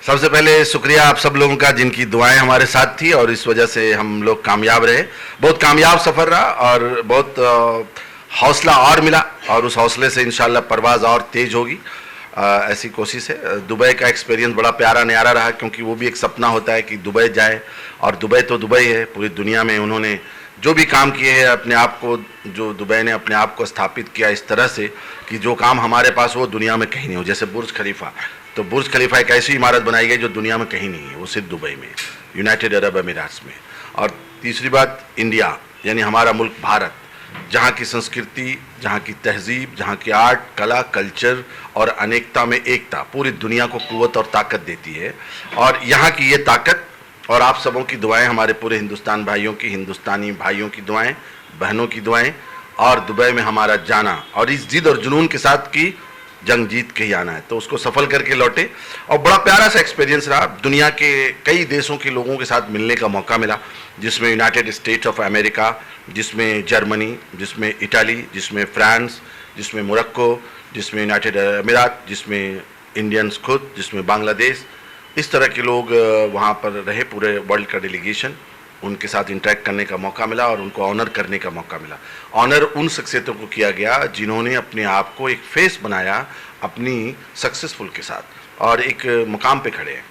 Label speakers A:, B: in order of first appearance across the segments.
A: सबसे पहले शुक्रिया आप सब लोगों का जिनकी दुआएं हमारे साथ थी और इस वजह से हम लोग कामयाब रहे। बहुत कामयाब सफ़र रहा और बहुत हौसला और मिला और उस हौसले से इंशाल्लाह परवाज़ और तेज़ होगी। ऐसी कोशिश है। दुबई का एक्सपीरियंस बड़ा प्यारा न्यारा रहा, क्योंकि वो भी एक सपना होता है कि दुबई जाए, और दुबई तो दुबई है। पूरी दुनिया में उन्होंने जो भी काम किए हैं अपने आप को, जो दुबई ने अपने आप को स्थापित किया इस तरह से कि जो काम हमारे पास वो दुनिया में कहीं नहीं हो। जैसे बुर्ज खलीफा, तो बुर्ज खलीफा एक ऐसी इमारत बनाई गई जो दुनिया में कहीं नहीं है, वो सिर्फ दुबई में, यूनाइटेड अरब अमीरात में। और तीसरी बात, इंडिया यानी हमारा मुल्क भारत, जहाँ की संस्कृति, जहाँ की तहजीब, जहाँ की आर्ट, कला, कल्चर और अनेकता में एकता पूरी दुनिया को कुव्वत और ताकत देती है। और यहाँ की ये ताकत और आप सबों की दुआएं, हमारे पूरे हिंदुस्तान भाइयों की, हिंदुस्तानी भाइयों की दुआएं, बहनों की दुआएं, और दुबई में हमारा जाना और इस जिद और जुनून के साथ कि जंग जीत के ही आना है, तो उसको सफल करके लौटे। और बड़ा प्यारा सा एक्सपीरियंस रहा। दुनिया के कई देशों के लोगों के साथ मिलने का मौका मिला, जिसमें यूनाइटेड स्टेट्स ऑफ अमेरिका, जिसमें जर्मनी, जिसमें इटाली, जिसमें फ्रांस, जिसमें मोरक्को, जिसमें यूनाइटेड अमीरात, जिसमें इंडियंस खुद, जिसमें बांग्लादेश, इस तरह के लोग वहाँ पर रहे। पूरे वर्ल्ड का डेलीगेशन, उनके साथ इंटरेक्ट करने का मौका मिला और उनको ऑनर करने का मौका मिला। ऑनर उन शख्सियतों को किया गया जिन्होंने अपने आप को एक फेस बनाया अपनी सक्सेसफुल के साथ और एक मुकाम पे खड़े हैं।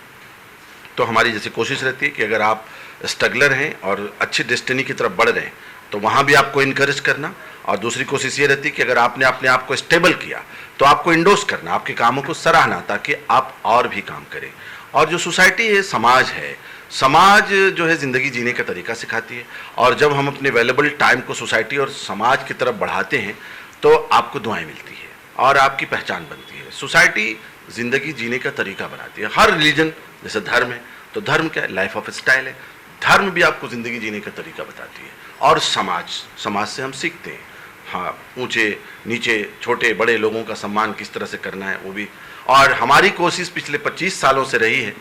A: तो हमारी जैसे कोशिश रहती है कि अगर आप स्ट्रगलर हैं और अच्छी डेस्टिनी की तरफ बढ़ रहे हैं तो वहाँ भी आपको इनकरेज करना, और दूसरी कोशिश ये रहती है कि अगर आपने अपने आप को स्टेबल किया तो आपको इंडोर्स करना, आपके कामों को सराहना, ताकि आप और भी काम करें। और जो सोसाइटी है, समाज है, समाज जो है ज़िंदगी जीने का तरीका सिखाती है। और जब हम अपने वैल्यूएबल टाइम को सोसाइटी और समाज की तरफ बढ़ाते हैं तो आपको दुआएं मिलती है और आपकी पहचान बनती है। सोसाइटी ज़िंदगी जीने का तरीका बनाती है। हर रिलीजन, जैसे धर्म है तो धर्म क्या है? लाइफ ऑफ स्टाइल है। धर्म भी आपको ज़िंदगी जीने का तरीका बताती है। और समाज से हम सीखते हैं, हाँ, ऊंचे नीचे, छोटे बड़े लोगों का सम्मान किस तरह से करना है वो भी। और हमारी कोशिश पिछले 25 सालों से रही है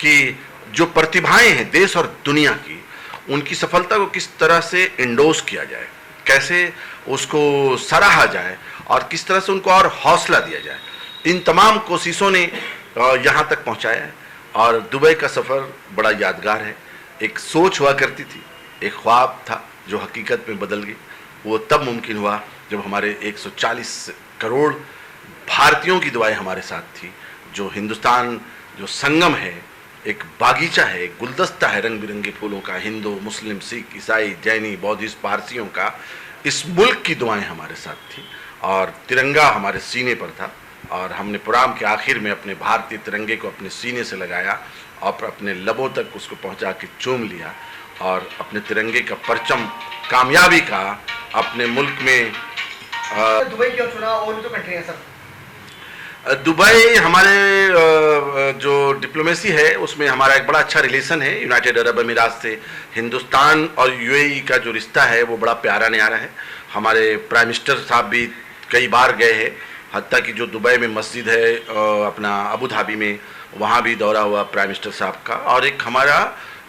A: कि जो प्रतिभाएं हैं देश और दुनिया की, उनकी सफलता को किस तरह से इंडोर्स किया जाए, कैसे उसको सराहा जाए और किस तरह से उनको और हौसला दिया जाए। इन तमाम कोशिशों ने यहाँ तक पहुँचाया है। और दुबई का सफ़र बड़ा यादगार है। एक सोच हुआ करती थी, एक ख्वाब था जो हकीकत में बदल गई। वो तब मुमकिन हुआ जब हमारे 140 करोड़ भारतीयों की दुआएं हमारे साथ थी। जो हिंदुस्तान जो संगम है, एक बागीचा है, एक गुलदस्ता है रंग बिरंगे फूलों का, हिंदू, मुस्लिम, सिख, ईसाई, जैनी, बौद्धिस्ट, पारसियों का, इस मुल्क की दुआएं हमारे साथ थी। और तिरंगा हमारे सीने पर था और हमने प्रोग्राम के आखिर में अपने भारतीय तिरंगे को अपने सीने से लगाया और अपने लबों तक उसको पहुंचा के चूम लिया और अपने तिरंगे का परचम कामयाबी का अपने मुल्क में।
B: दुबई क्यों चुना? और भी तो कंट्री है सर।
A: दुबई हमारे जो डिप्लोमेसी है उसमें हमारा एक बड़ा अच्छा रिलेशन है यूनाइटेड अरब अमीरात से। हिंदुस्तान और यूएई का जो रिश्ता है वो बड़ा प्यारा न्यारा है। हमारे प्राइम मिनिस्टर साहब भी कई बार गए हैं, हत्ता कि जो दुबई में मस्जिद है अपना अबू धाबी में, वहाँ भी दौरा हुआ प्राइम मिनिस्टर साहब का। और एक हमारा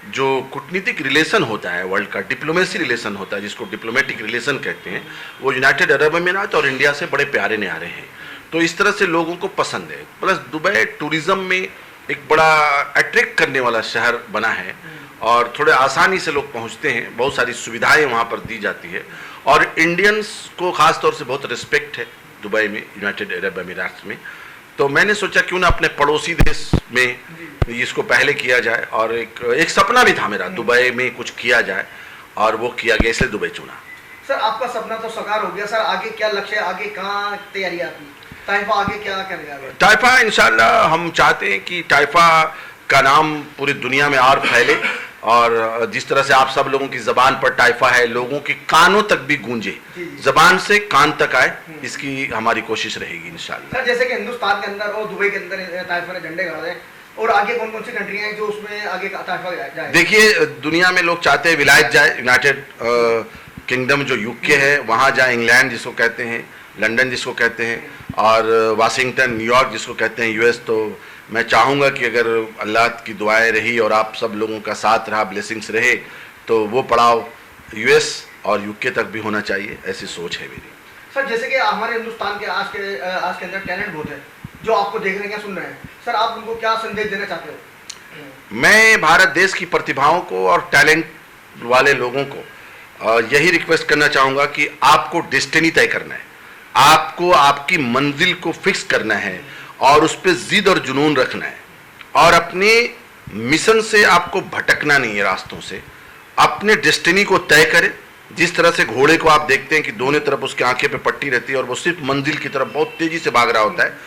A: जो कूटनीतिक रिलेशन होता है, वर्ल्ड का डिप्लोमेसी रिलेशन होता है, जिसको डिप्लोमेटिक रिलेशन कहते हैं, वो यूनाइटेड अरब अमीरात और इंडिया से बड़े प्यारे न्यारे हैं। तो इस तरह से लोगों को पसंद है। प्लस दुबई टूरिज़्म में एक बड़ा अट्रैक्ट करने वाला शहर बना है और थोड़े आसानी से लोग पहुंचते हैं, बहुत सारी सुविधाएं वहाँ पर दी जाती है। और इंडियंस को ख़ास तौर से बहुत रिस्पेक्ट है दुबई में, यूनाइटेड अरब अमीरात में। तो मैंने सोचा क्यों ना अपने पड़ोसी देश में इसको पहले किया जाए। और एक सपना भी था मेरा, दुबई में कुछ किया जाए, और वो किया गया, इसलिए दुबई चुना।
B: सर आपका सपना तो साकार हो गया। सर आगे क्या लक्ष्य है? आगे कहाँ तैयारी है आपकी? टाइफा आगे क्या करेगा?
A: टाइफा इंशाल्लाह हम चाहते हैं कि टाइफा का नाम पूरी दुनिया में और फैले, और जिस तरह से आप सब लोगों की ज़बान पर टाइफा है, लोगों के कानों तक भी गूंजे, ज़बान से कान तक आए, इसकी हमारी कोशिश रहेगी इंशाल्लाह।
B: सर जैसे कि हिंदुस्तान के अंदर और दुबई के अंदर टाइफा ने झंडे गाड़े हैं, और आगे कौन कौन सी कंट्रियां हैं जो उसमें आगे टाइफा जाए?
A: देखिए, दुनिया में लोग चाहते हैं विलायत जाए, यूनाइटेड किंगडम जो यूके है वहाँ जाए, इंग्लैंड जिसको कहते हैं, लंदन जिसको कहते हैं, और वाशिंगटन, न्यूयॉर्क जिसको कहते हैं, यूएस। तो मैं चाहूँगा कि अगर अल्लाह की दुआएं रही और आप सब लोगों का साथ रहा, ब्लेसिंग्स रहे, तो वो पड़ाव यूएस और यूके तक भी होना चाहिए, ऐसी सोच है मेरी।
B: सर जैसे कि हमारे हिंदुस्तान के आज के अंदर टैलेंट बहुत है, जो आपको देख रहे हैं या सुन रहे हैं, सर आप उनको क्या संदेश देना चाहते हो?
A: मैं भारत देश की प्रतिभाओं को और टैलेंट वाले लोगों को यही रिक्वेस्ट करना चाहूँगा कि आपको डेस्टिनी तय करना है, आपको आपकी मंजिल को फिक्स करना है और उस पर जिद और जुनून रखना है और अपने मिशन से आपको भटकना नहीं है रास्तों से। अपने डेस्टिनी को तय करें। जिस तरह से घोड़े को आप देखते हैं कि दोनों तरफ उसके आंखें पे पट्टी रहती है और वो सिर्फ मंजिल की तरफ बहुत तेजी से भाग रहा होता है,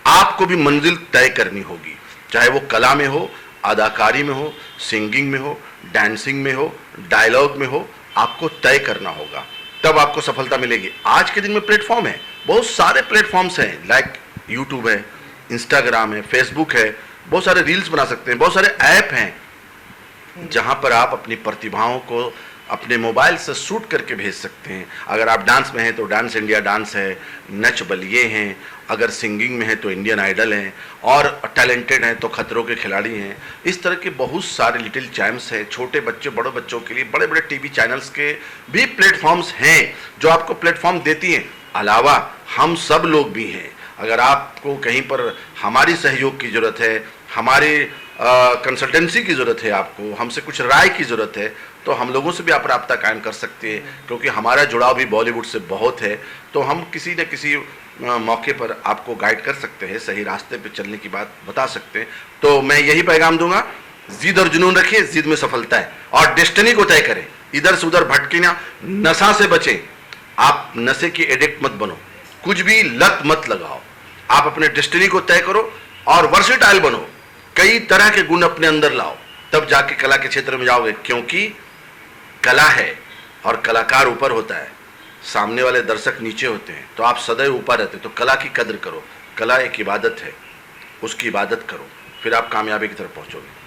A: आपको भी मंजिल तय करनी होगी, चाहे वो कला में हो, अदाकारी में हो, सिंगिंग में हो, डांसिंग में हो, डायलॉग में हो, आपको तय करना होगा, तब आपको सफलता मिलेगी। आज के दिन में प्लेटफॉर्म है, बहुत सारे प्लेटफॉर्म्स हैं, लाइक यूट्यूब है, इंस्टाग्राम है, फेसबुक है, बहुत सारे रील्स बना सकते हैं, बहुत सारे ऐप हैं जहां पर आप अपनी प्रतिभाओं को अपने मोबाइल से शूट करके भेज सकते हैं। अगर आप डांस में हैं तो डांस इंडिया डांस है, नच बलिए हैं, अगर सिंगिंग में है तो इंडियन आइडल हैं, और टैलेंटेड हैं तो खतरों के खिलाड़ी हैं। इस तरह के बहुत सारे लिटिल चैम्प्स हैं, छोटे बच्चे बड़े बच्चों के लिए बड़े बड़े टीवी चैनल्स के भी प्लेटफॉर्म्स हैं जो आपको प्लेटफॉर्म देती हैं। अलावा हम सब लोग भी हैं, अगर आपको कहीं पर हमारी सहयोग की ज़रूरत है, हमारी कंसल्टेंसी की ज़रूरत है, आपको हमसे कुछ राय की ज़रूरत है, तो हम लोगों से भी आप राब्ता कायम कर सकते हैं, क्योंकि हमारा जुड़ाव भी बॉलीवुड से बहुत है। तो हम किसी न किसी मौके पर आपको गाइड कर सकते हैं, सही रास्ते पे चलने की बात बता सकते हैं। तो मैं यही पैगाम दूंगा, जिद और जुनून रखिए, जिद में सफलता है, और डेस्टिनी को तय करें, इधर से उधर भटके ना, नशा से बचें, आप नशे की एडिक्ट मत बनो, कुछ भी लत मत लगाओ, आप अपने डेस्टिनी को तय करो और वर्सेटाइल बनो, कई तरह के गुण अपने अंदर लाओ, तब जाके कला के क्षेत्र में जाओगे। क्योंकि कला है और कलाकार ऊपर होता है, सामने वाले दर्शक नीचे होते हैं, तो आप सदैव ऊपर रहते। तो कला की कद्र करो, कला एक इबादत है, उसकी इबादत करो, फिर आप कामयाबी की तरफ पहुंचोगे।